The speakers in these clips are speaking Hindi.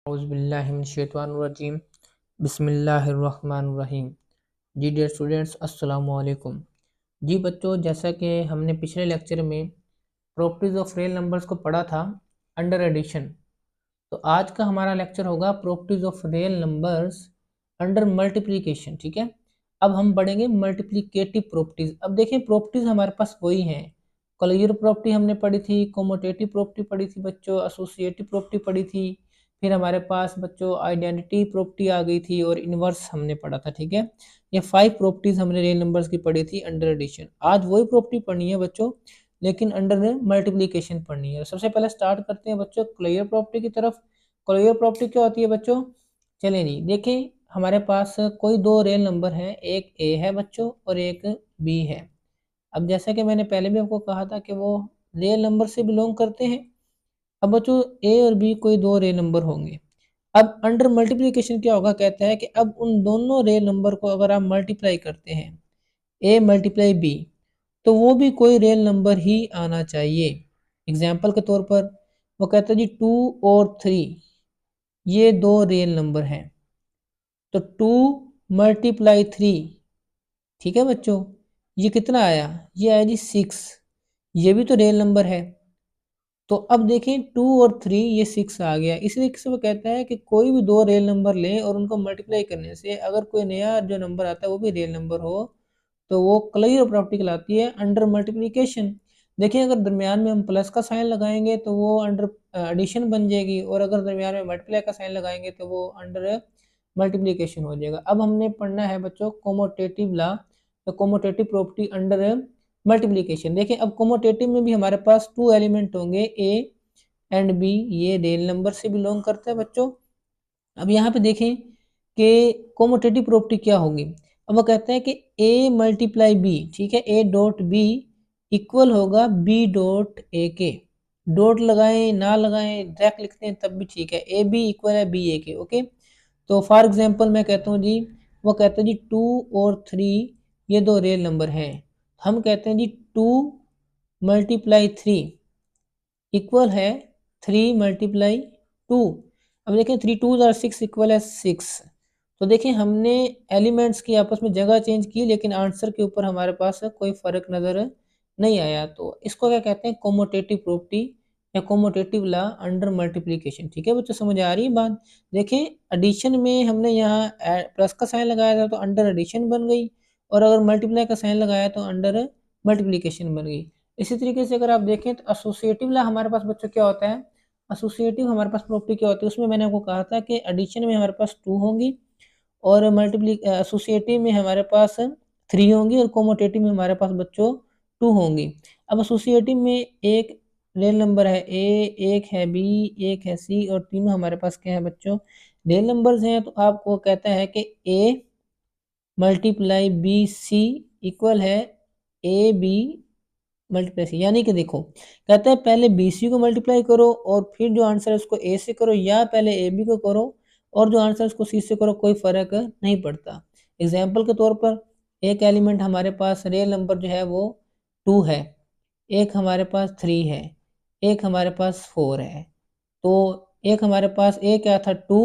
औज़ुबिल्लाहिमिनश्शैतानिर्रजीम बिस्मिल्लाहिर्रहमानिर्रहीम। जी डियर स्टूडेंट्स, अस्सलाम वालेकुम। जी बच्चों, जैसा कि हमने पिछले लेक्चर में प्रॉपर्टीज़ ऑफ रियल नंबर्स को पढ़ा था अंडर एडिशन, तो आज का हमारा लेक्चर होगा properties of real numbers under multiplication. ठीक है, अब हम पढ़ेंगे मल्टीप्लिकेटिव प्रॉपर्टीज़। अब देखें, प्रॉपर्टीज़ हमारे पास वही हैं। क्लोजर प्रॉपर्टी हमने पढ़ी थी, कम्यूटेटिव प्रॉपर्टी पढ़ी थी बच्चों, एसोसिएटिव प्रॉपर्टी पढ़ी थी, फिर हमारे पास बच्चों आइडेंटिटी प्रॉपर्टी आ गई थी और इन्वर्स हमने पढ़ा था। ठीक है, ये 5 प्रॉपर्टीज़ हमने रियल नंबर्स की पढ़ी थी अंडर एडिशन। आज वही प्रॉपर्टी पढ़नी है बच्चों, लेकिन अंडर मल्टीप्लिकेशन पढ़नी है। सबसे पहले स्टार्ट करते हैं बच्चों क्लोजर प्रॉपर्टी की तरफ। क्लोजर प्रॉपर्टी क्या होती है बच्चों? चलें जी, देखें हमारे पास कोई दो रियल नंबर हैं, एक ए है बच्चों और एक बी है। अब जैसा कि मैंने पहले भी आपको कहा था कि वो रियल नंबर से बिलोंग करते हैं। अब बच्चों ए और बी कोई दो रियल नंबर होंगे। अब अंडर मल्टीप्लिकेशन क्या होगा, कहता है कि अब उन दोनों रियल नंबर को अगर आप मल्टीप्लाई करते हैं, ए मल्टीप्लाई बी, तो वो भी कोई रियल नंबर ही आना चाहिए। एग्जाम्पल के तौर पर वो कहता है जी 2 और 3 ये दो रियल नंबर हैं, तो 2 मल्टीप्लाई 3, ठीक है बच्चों, ये कितना आया? ये आया जी 6। ये भी तो रियल नंबर है। तो अब देखें 2 और 3 ये 6 आ गया। इसी तरीके से वो कहता है कि कोई भी दो रियल नंबर लें और उनको मल्टीप्लाई करने से अगर कोई नया जो नंबर आता है वो भी रियल नंबर हो, तो वो क्लोजर प्रॉपर्टी कहलाती है अंडर मल्टीप्लिकेशन। देखिए, अगर दरमियान में हम प्लस का साइन लगाएंगे तो वो अंडर एडिशन बन जाएगी, और अगर दरमियान में मल्टीप्लाई का साइन लगाएंगे तो वो अंडर मल्टीप्लिकेशन हो जाएगा। अब हमने पढ़ना है बच्चों कोमोटेटिव लॉ, तो कोमोटेटिव प्रॉपर्टी अंडर मल्टीप्लिकेशन। देखिए, अब कोमोटेटिव में भी हमारे पास 2 एलिमेंट होंगे, ए एंड बी, ये रियल नंबर से बिलोंग करते हैं बच्चों। अब यहाँ पे देखें कि कोमोटेटिव प्रॉपर्टी क्या होगी। अब वो कहते हैं कि ए मल्टीप्लाई बी, ठीक है, ए डॉट बी इक्वल होगा बी डॉट ए के। डॉट लगाएं ना लगाएं, डायरेक्ट लिखते हैं तब भी ठीक है, ए बी इक्वल है बी ए के। ओके, तो फॉर एग्जांपल मैं कहता हूँ जी, वो कहते हैं जी 2 और 3 ये दो रियल नंबर हैं। हम कहते हैं जी 2 मल्टीप्लाई 3 इक्वल है 3 मल्टीप्लाई 2। अब देखें 3 2 आर 6 इक्वल है 6। तो देखें हमने एलिमेंट्स की आपस में जगह चेंज की, लेकिन आंसर के ऊपर हमारे पास कोई फ़र्क नज़र नहीं आया। तो इसको क्या कहते हैं? कोमोटेटिव प्रॉपर्टी या कोमोटेटिव लॉ अंडर मल्टीप्लिकेशन। ठीक है बच्चों, समझ आ रही है बात? देखें, एडिशन में हमने यहाँ प्लस का साइन लगाया था तो अंडर एडिशन बन गई, और अगर मल्टीप्लाई का साइन लगाया तो अंडर मल्टीप्लिकेशन बन गई। इसी तरीके से अगर आप देखें तो एसोसिएटिव लॉ हमारे पास बच्चों क्या होता है? एसोसिएटिव हमारे पास प्रॉपर्टी क्या होती है? उसमें मैंने आपको कहा था कि एडिशन में हमारे पास 2 होंगी, और एसोसिएटिव में हमारे पास 3 होंगी, और कोमोटेटिव में हमारे पास बच्चों 2 होंगी। अब एसोसिएटिव में एक रियल नंबर है ए, एक है बी, एक है सी, और तीनों हमारे पास क्या है बच्चों? रियल नंबर्स हैं। तो आपको कहता है कि A multiply B C equal है ए बी मल्टीप्लाई सी। यानी कि देखो, कहता है पहले बी सी को मल्टीप्लाई करो और फिर जो आंसर है उसको ए से करो, या पहले ए बी को करो और जो आंसर है उसको सी से करो, कोई फ़र्क नहीं पड़ता। एग्जाम्पल के तौर पर एक एलिमेंट हमारे पास रियल नंबर जो है वो 2 है, एक हमारे पास 3 है, एक हमारे पास 4 है। तो एक हमारे पास ए क्या था 2,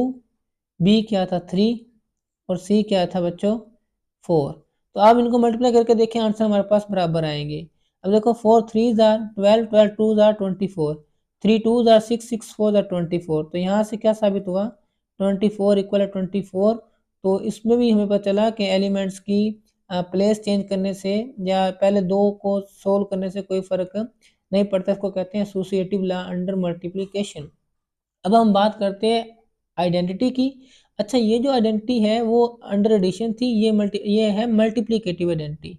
बी क्या था 3, और सी क्या था बच्चों 4। तो आप इनको मल्टीप्लाई करके देखें, आंसर हमारे पास बराबर आएंगे। अब देखो 4 3 जार 12, 12 2 जार 24, 3 2 जार 6, 6 4 जार 24। तो यहाँ से क्या साबित हुआ? 24 इक्वल है 24। तो इसमें भी हमें पता चला कि एलिमेंट्स की प्लेस चेंज करने से या पहले दो को सोल्व करने से कोई फ़र्क नहीं पड़ता। इसको कहते हैं एसोसिएटिव लॉ अंडर मल्टीप्लिकेशन। अब हम बात करते हैं आइडेंटिटी की। अच्छा, ये जो आइडेंटिटी है वो अंडर एडिशन थी, ये है मल्टीप्लिकेटिव आइडेंटिटी।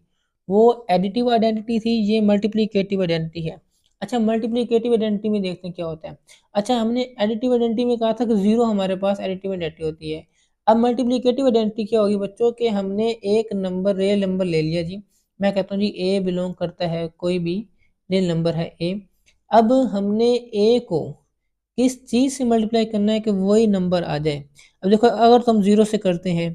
वो एडिटिव आइडेंटिटी थी, ये मल्टीप्लिकेटिव आइडेंटिटी है। अच्छा, मल्टीप्लिकेटिव आइडेंटिटी में देखते हैं क्या होता है। अच्छा, हमने एडिटिव आइडेंटिटी में कहा था कि 0 हमारे पास एडिटिव आइडेंटिटी होती है। अब मल्टीप्लिकेटिव आइडेंटिटी क्या होगी बच्चों? कि हमने एक नंबर रियल नंबर ले लिया जी, मैं कहता हूँ जी ए बिलोंग करता है, कोई भी रियल नंबर है ए। अब हमने ए को किस चीज़ से मल्टीप्लाई करना है कि वही नंबर आ जाए। अब देखो, अगर तुम 0 से करते हैं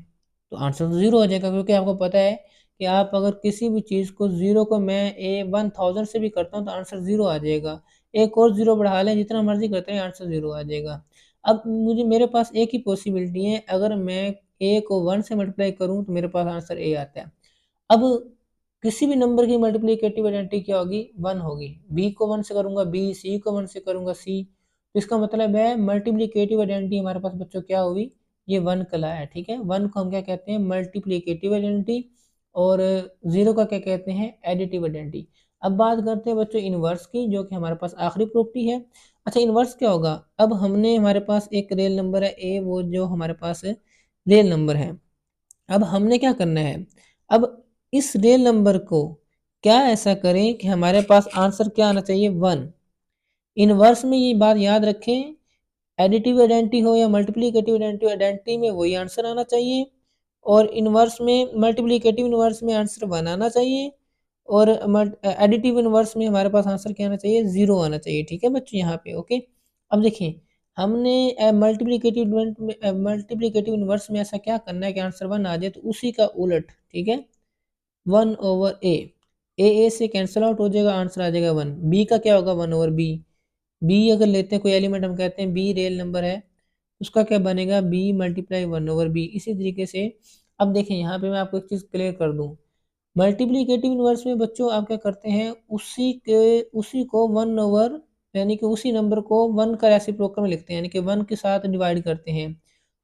तो आंसर तो 0 आ जाएगा, क्योंकि आपको पता है कि आप अगर किसी भी चीज़ को 0 को मैं 1000 से भी करता हूँ तो आंसर 0 आ जाएगा। एक और 0 बढ़ा लें, जितना मर्ज़ी करते हैं आंसर 0 आ जाएगा। अब मुझे मेरे पास एक ही पॉसिबिलिटी है, अगर मैं ए को 1 से मल्टीप्लाई करूँ तो मेरे पास आंसर ए आता है। अब किसी भी नंबर की मल्टीप्लिकेटिव आइडेंटिटी क्या होगी? 1 होगी। बी को 1 से करूँगा बी, सी को 1 से करूँगा सी। तो इसका मतलब है मल्टीप्लिकेटिव आइडेंटिटी हमारे पास बच्चों क्या हुई? ये 1 कहलाया, ठीक है? 1 को हम क्या कहते हैं? मल्टीप्लिकेटिव आइडेंटिटी, और 0 का क्या कहते हैं? Additive identity. अब बात करते हैं बच्चों इनवर्स की, जो कि हमारे पास आखिरी प्रॉपर्टी है। अच्छा, इनवर्स क्या होगा? अब हमने हमारे पास एक रियल नंबर है ए, वो जो हमारे पास रियल नंबर है। अब हमने क्या करना है? अब इस रियल नंबर को क्या ऐसा करें कि हमारे पास आंसर क्या आना चाहिए? 1। इनवर्स में ये बात याद रखें, एडिटिव आइडेंटिटी हो या मल्टीप्लिकेटिव आइडेंटिटी, आइडेंटिटी में वही आंसर आना चाहिए, और इनवर्स में मल्टीप्लिकेटिव इनवर्स में आंसर 1 आना चाहिए, और एडिटिव इनवर्स में हमारे पास आंसर क्या आना चाहिए? 0 आना चाहिए, ठीक है बच्चों यहाँ पे, ओके। अब देखिए, हमने मल्टीप्लिकेटिव इनवर्स में ऐसा क्या करना है कि आंसर 1 आ जाए, तो उसी का उलट, ठीक है, 1 ओवर ए। ए से कैंसिल आउट हो जाएगा, आंसर आ जाएगा 1। बी का क्या होगा? 1 ओवर बी। बी अगर लेते हैं कोई एलिमेंट, हम कहते हैं बी रियल नंबर है, उसका क्या बनेगा? B multiply 1 over B. इसी तरीके से अब देखें, यहाँ पे मैं आपको एक चीज़ क्लियर कर दूँ। मल्टीप्लिकेटिव इनवर्स में बच्चों आप क्या करते हैं? उसी को 1 ओवर, यानी कि उसी नंबर को 1 का रेसिप्रोकल में लिखते हैं, यानी कि 1 के साथ डिवाइड करते हैं,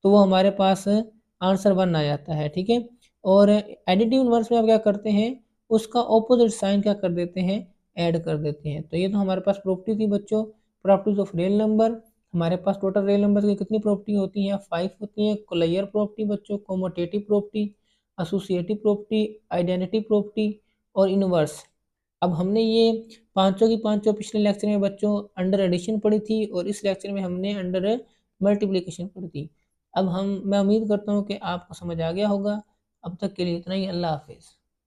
तो वो हमारे पास आंसर 1 आ जाता है, ठीक है। और एडिटिव इनवर्स में आप क्या करते हैं? उसका ऑपोजिट साइन क्या कर देते हैं? ऐड कर देते हैं। तो ये तो हमारे पास प्रॉपर्टी थी बच्चों, प्रॉपर्टीज ऑफ रियल नंबर। हमारे पास टोटल रियल नंबर की कितनी प्रॉपर्टी होती हैं? 5 होती हैं। कोलायर प्रॉपर्टी बच्चों, commutative property, associative property, identity property और इनवर्स। अब हमने ये पांचों की पांचों पिछले लेक्चर में बच्चों अंडर एडिशन पढ़ी थी, और इस लेक्चर में हमने अंडर मल्टीप्लिकेशन पढ़ी थी। अब मैं उम्मीद करता हूँ कि आपको समझ आ गया होगा। अब तक के लिए इतना ही। अल्लाह हाफिज़।